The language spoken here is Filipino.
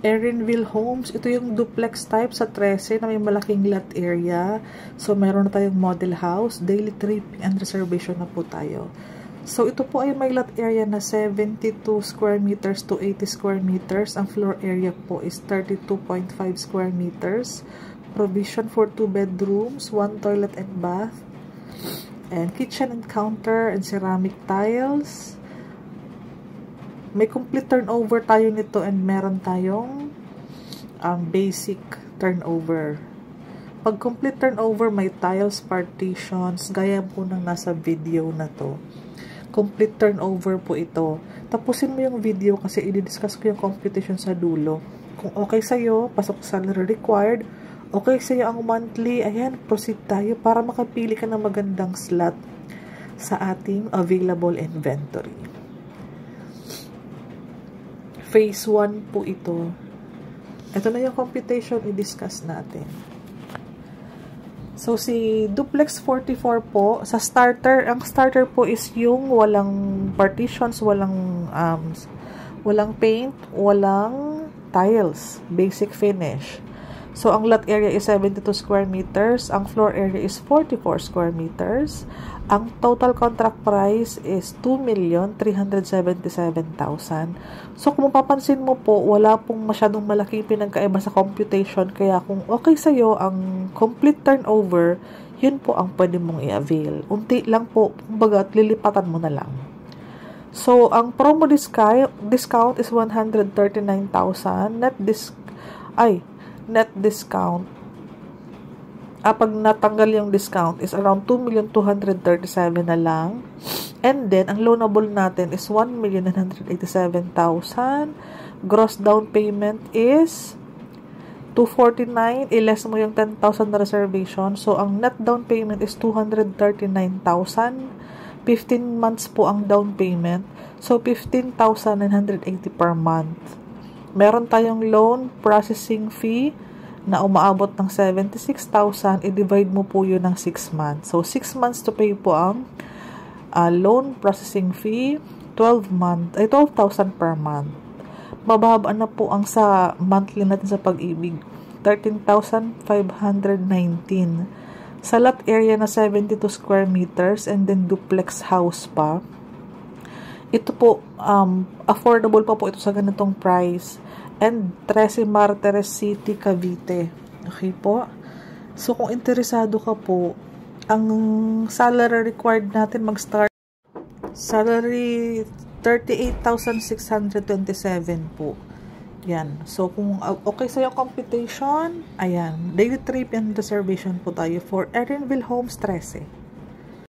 Erinville Homes. Ito yung duplex type sa 13 na may malaking lot area. So, meron na tayong model house, daily tripping and reservation na po tayo. So, ito po ay may lot area na 72 square meters to 80 square meters. Ang floor area po is 32.5 square meters. Provision for 2 bedrooms, 1 toilet and bath. And kitchen and counter and ceramic tiles. May complete turnover tayo nito and meron tayong basic turnover. Pag complete turnover, may tiles, partitions, gaya po ng nasa video na to. Complete turnover po ito. Tapusin mo yung video kasi i-discuss ko yung computation sa dulo. Kung okay sa'yo, pasok salary required. Okay sa'yo ang monthly, ayan, proceed tayo para makapili ka ng magandang slot sa ating available inventory. Phase 1 po ito. Ito na yung computation i-discuss natin. So, si Duplex 44 po, sa starter, ang starter po is yung walang partitions, walang paint, walang tiles, basic finish. So, ang lot area is 72 square meters, ang floor area is 44 square meters, ang total contract price is 2,377,000. So, kung mapapansin mo po, wala pong masyadong malaking pinagkaiba sa computation, kaya kung okay sa'yo ang complete turnover, yun po ang pwede mong i-avail. Unti lang po, kumbaga, lilipatan mo na lang. So, ang promo discount is 139,000, net discount, pag natanggal yung discount is around 2,237,000 na lang. And then, ang loanable natin is 1,987,000. Gross down payment is 249. I-less mo yung 10,000 na reservation. So, ang net down payment is 239,000. 15 months po ang down payment. So, 15,980 per month. Meron tayong loan processing fee na umaabot ng 76,000, i-divide mo po yun ng 6 months. So, 6 months to pay po ang loan processing fee, 12,000 per month. Mababa na po ang sa monthly natin sa Pag-ibig, 13,519. Sa lot area na 72 square meters and then duplex house pa, ito po, affordable pa po ito sa ganitong price. And 13 Martires City, Cavite. Okay po? So, kung interesado ka po, ang salary required natin mag-start, salary 38,627 po. Yan. So, kung okay sa'yo computation, ayan, daily trip and reservation po tayo for Erinville Homes 13.